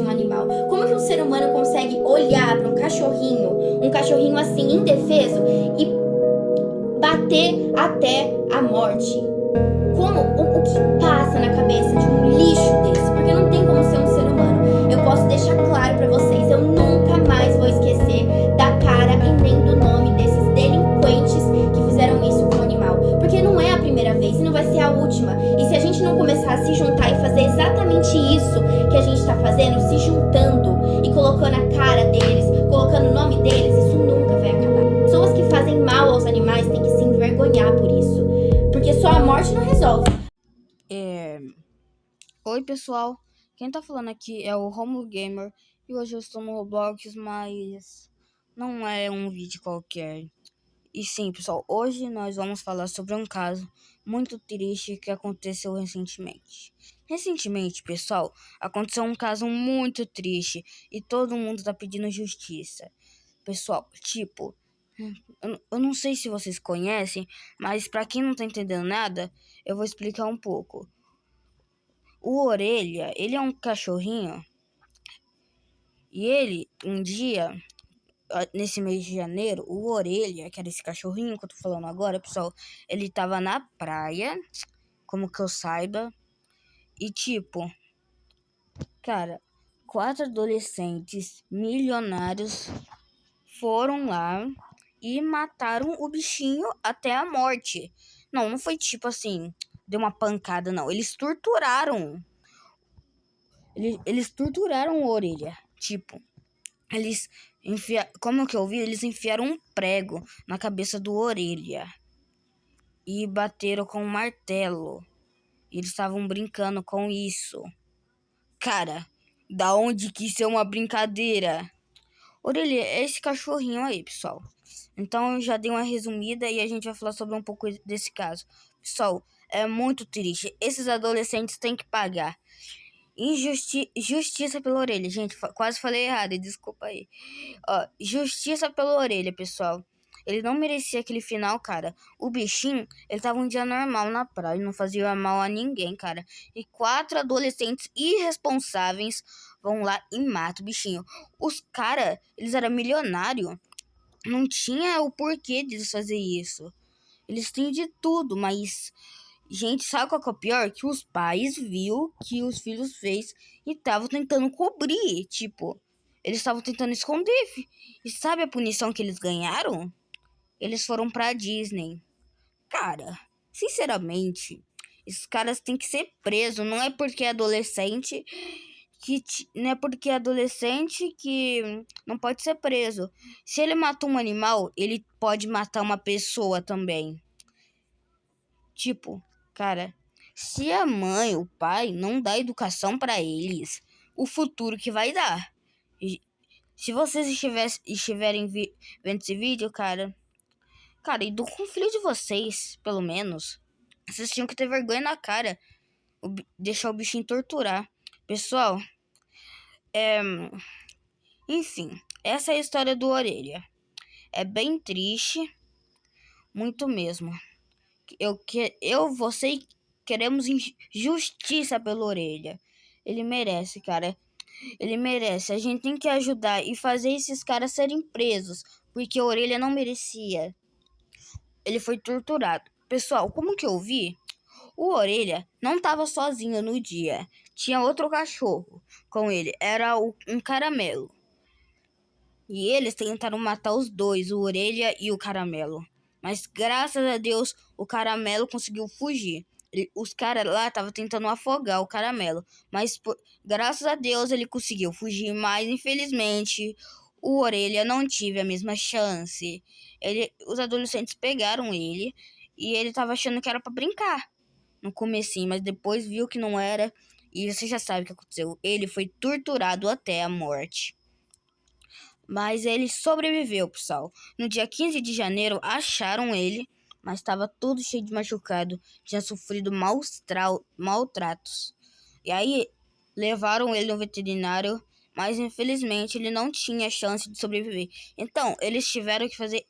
de um animal. Como que um ser humano consegue olhar para um cachorrinho assim indefeso e bater até a morte? O que passa na cabeça de um lixo desse? Porque não tem como ser um ser humano. Eu posso deixar claro pra vocês, eu nunca mais vou esquecer da cara e nem do nome desses delinquentes que fizeram isso com o animal. Porque não é a primeira vez e não vai ser a última. E se a gente não começar a se juntar e fazer exatamente isso que a gente tá fazendo, se juntando e colocando a cara deles, colocando o nome deles, isso nunca vai acabar. Pessoas que fazem mal aos animais têm que se envergonhar por isso. Porque só a morte não resolve. Oi pessoal, quem tá falando aqui é o Romulo Gamer e hoje eu estou no Roblox, mas não é um vídeo qualquer. E sim pessoal, hoje nós vamos falar sobre um caso muito triste que aconteceu recentemente. Recentemente pessoal, aconteceu um caso muito triste e todo mundo tá pedindo justiça. Pessoal, tipo, eu não sei se vocês conhecem, mas pra quem não tá entendendo nada, eu vou explicar um pouco. O Orelha, ele é um cachorrinho e ele, um dia, nesse mês de janeiro, o Orelha, que era esse cachorrinho que eu tô falando agora, pessoal, ele tava na praia, como que eu saiba, e tipo, cara, 4 adolescentes milionários foram lá e mataram o bichinho até a morte. Não foi tipo assim, deu uma pancada, não. Eles torturaram. Eles torturaram o Orelha. Tipo, como que eu vi, eles enfiaram um prego na cabeça do Orelha. E bateram com um martelo. E eles estavam brincando com isso. Cara, da onde que isso é uma brincadeira? Orelha, é esse cachorrinho aí, pessoal. Então eu já dei uma resumida e a gente vai falar sobre um pouco desse caso. Pessoal, é muito triste. Esses adolescentes têm que pagar. Justiça pela Orelha. Gente, quase falei errado, desculpa aí. Ó, justiça pela Orelha, pessoal. Ele não merecia aquele final, cara. O bichinho, ele tava um dia normal na praia, não fazia mal a ninguém, cara. E 4 adolescentes irresponsáveis vão lá e matam o bichinho. Os caras, eles eram milionários. Não tinha o porquê de eles fazer isso. Eles têm de tudo, mas... Gente, sabe qual que é o pior? Que os pais viu que os filhos fez e estavam tentando cobrir. Tipo, eles estavam tentando esconder. E sabe a punição que eles ganharam? Eles foram pra Disney. Cara, sinceramente, esses caras têm que ser presos. Não é porque é adolescente não é porque é adolescente que não pode ser preso. Se ele matou um animal, ele pode matar uma pessoa também. Tipo, cara, se a mãe, o pai não dá educação pra eles, o futuro que vai dar. Se vocês estiverem vendo esse vídeo, cara, e do com o filho de vocês, pelo menos, vocês tinham que ter vergonha na cara, deixar o bichinho torturar. Pessoal, enfim, essa é a história do Orelha. É bem triste, muito mesmo. Você queremos justiça pela Orelha. Ele merece, cara. Ele merece. A gente tem que ajudar e fazer esses caras serem presos, porque a Orelha não merecia. Ele foi torturado. Pessoal, como que eu vi? O Orelha não estava sozinho no dia. Tinha outro cachorro com ele. Era um caramelo. E eles tentaram matar os dois, o Orelha e o Caramelo. Mas graças a Deus o Caramelo conseguiu fugir. Os caras lá estavam tentando afogar o Caramelo. Mas graças a Deus ele conseguiu fugir. Mas infelizmente o Orelha não teve a mesma chance. Os adolescentes pegaram ele e ele estava achando que era para brincar no comecinho. Mas depois viu que não era. E você já sabe o que aconteceu. Ele foi torturado até a morte. Mas ele sobreviveu, pessoal. No dia 15 de janeiro, acharam ele, mas estava todo cheio de machucado. Tinha sofrido maltratos. E aí, levaram ele no veterinário, mas infelizmente ele não tinha chance de sobreviver. Então, eles tiveram que fazer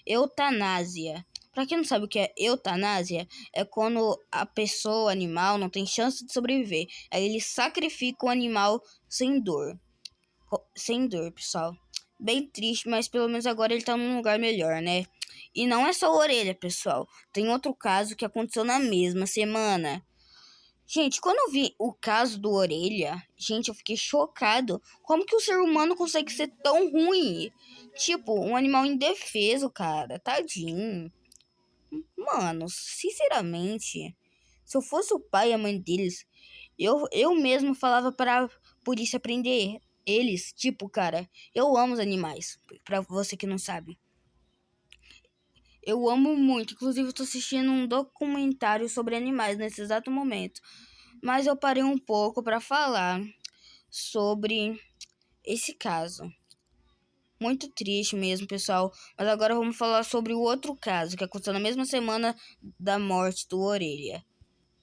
eutanásia. Pra quem não sabe o que é eutanásia, é quando a pessoa, o animal, não tem chance de sobreviver. Aí eles sacrificam o animal sem dor. Sem dor, pessoal. Bem triste, mas pelo menos agora ele tá num lugar melhor, né? E não é só a orelha, pessoal. Tem outro caso que aconteceu na mesma semana. Gente, quando eu vi o caso do Orelha, gente, eu fiquei chocado. Como que o ser humano consegue ser tão ruim? Tipo, um animal indefeso, cara. Tadinho. Mano, sinceramente, se eu fosse o pai e a mãe deles, eu mesmo falava pra polícia prender eles. Tipo, cara, eu amo os animais. Pra você que não sabe. Eu amo muito. Inclusive, eu tô assistindo um documentário sobre animais nesse exato momento. Mas eu parei um pouco pra falar sobre esse caso. Muito triste mesmo, pessoal. Mas agora vamos falar sobre o outro caso que aconteceu na mesma semana da morte do Orelha.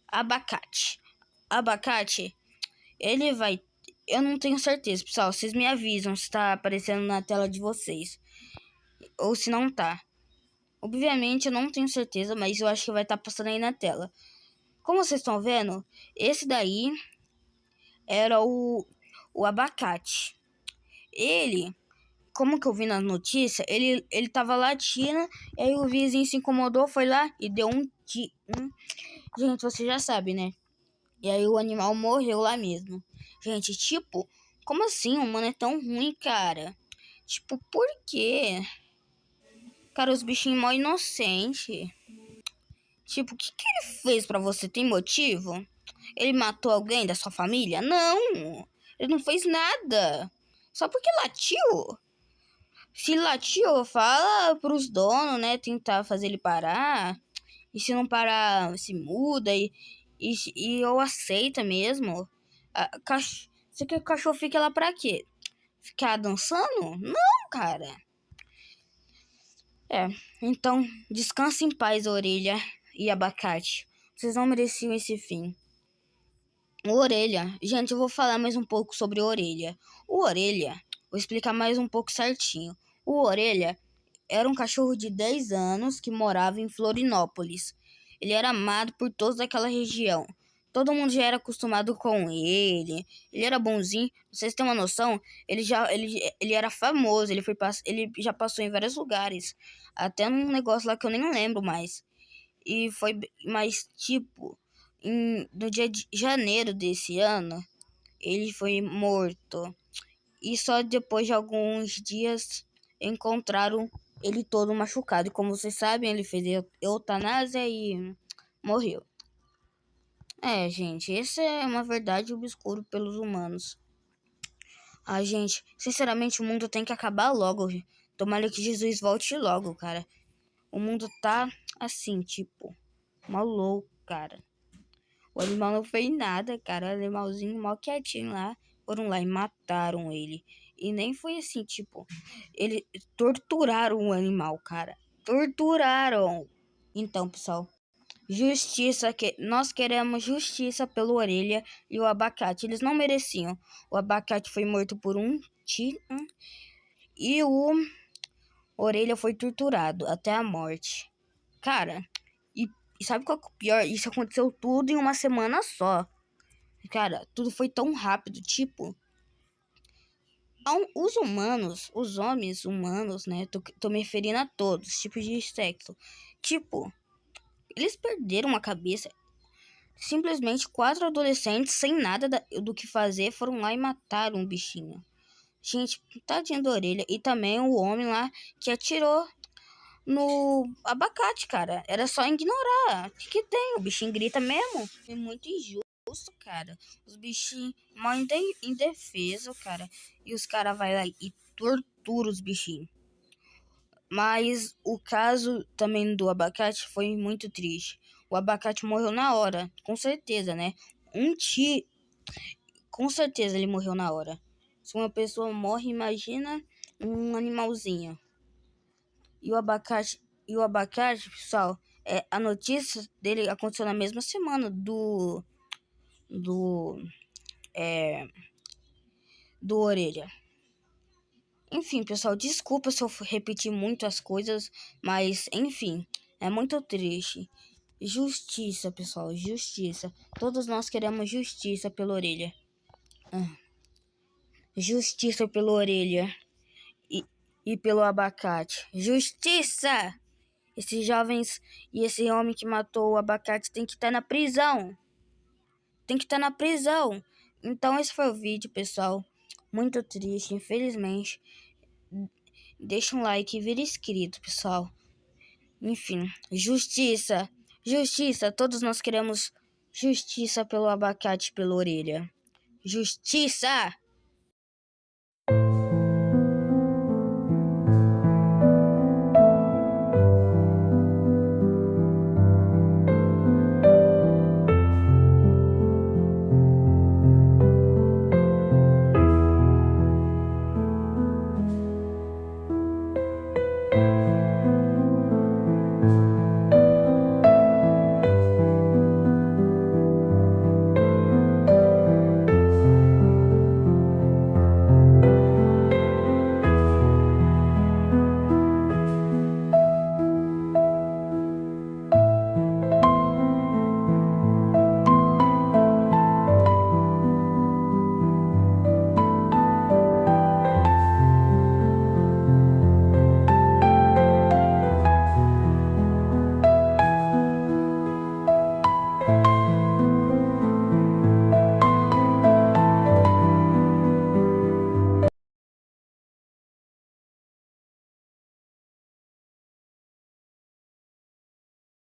Abacate. Abacate, ele vai. Eu não tenho certeza, pessoal. Vocês me avisam se tá aparecendo na tela de vocês. Ou se não tá. Obviamente eu não tenho certeza, mas eu acho que vai estar passando aí na tela. Como vocês estão vendo, esse daí era o abacate. Ele, como que eu vi na notícia, ele tava latindo, e aí o vizinho se incomodou, foi lá e deu um. Gente, você já sabe, né? E aí o animal morreu lá mesmo. Gente, tipo, como assim? O humano é tão ruim, cara? Tipo, por quê? Cara, os bichinhos mó inocentes. Tipo, o que ele fez pra você? Tem motivo? Ele matou alguém da sua família? Não! Ele não fez nada. Só porque latiu. Se latiu, fala pros donos, né? Tentar fazer ele parar. E se não parar, se muda. E eu aceita mesmo. Você quer que o cachorro fique lá pra quê? Ficar dançando? Não, cara. Então, descanse em paz, Orelha e Abacate. Vocês não mereciam esse fim. O Orelha. Gente, eu vou falar mais um pouco sobre o Orelha. O Orelha, vou explicar mais um pouco certinho. O Orelha era um cachorro de 10 anos que morava em Florinópolis. Ele era amado por todos daquela região. Todo mundo já era acostumado com ele. Ele era bonzinho. Pra vocês terem uma noção, ele era famoso. Ele já passou em vários lugares. Até num negócio lá que eu nem lembro mais. E foi mais tipo, no dia de janeiro desse ano, ele foi morto. E só depois de alguns dias encontraram ele todo machucado. E como vocês sabem, ele fez eutanásia e morreu. Gente, essa é uma verdade obscura pelos humanos. Gente, sinceramente, o mundo tem que acabar logo. Tomara que Jesus volte logo, cara. O mundo tá assim, tipo, maluco, cara. O animal não fez nada, cara. O animalzinho mal quietinho lá. Foram lá e mataram ele. E nem foi assim, tipo, eles torturaram o animal, cara. Torturaram. Então, pessoal, justiça, que nós queremos justiça pelo Orelha e o Abacate. Eles não mereciam. O Abacate foi morto por um tiro e o Orelha foi torturado até a morte. Cara, e sabe qual que é o pior? Isso aconteceu tudo em uma semana só. Cara, tudo foi tão rápido, tipo, os humanos, os homens humanos, né? Tô me referindo a todos, tipos de sexo. Tipo, eles perderam a cabeça. Simplesmente 4 adolescentes, sem nada do que fazer, foram lá e mataram um bichinho. Gente, tadinho da Orelha. E também o homem lá que atirou no abacate, cara. Era só ignorar. O que tem? O bichinho grita mesmo. É muito injusto, cara. Os bichinhos mal indefeso, cara. E os caras vai lá e tortura os bichinhos. Mas o caso também do abacate foi muito triste. O abacate morreu na hora, com certeza, né? Com certeza ele morreu na hora. Se uma pessoa morre, imagina um animalzinho. E o abacate, pessoal, a notícia dele aconteceu na mesma semana do do Orelha. Enfim, pessoal, desculpa se eu repetir muito as coisas, mas enfim, é muito triste. Justiça, pessoal, justiça. Todos nós queremos justiça pela Orelha. Justiça pela orelha e pelo abacate. Justiça! Esses jovens e esse homem que matou o abacate tem que estar na prisão. Tem que estar na prisão. Então esse foi o vídeo, pessoal. Muito triste, infelizmente. Deixa um like e vira inscrito, pessoal. Enfim, justiça. Justiça. Todos nós queremos justiça pelo abacate e pela orelha. Justiça!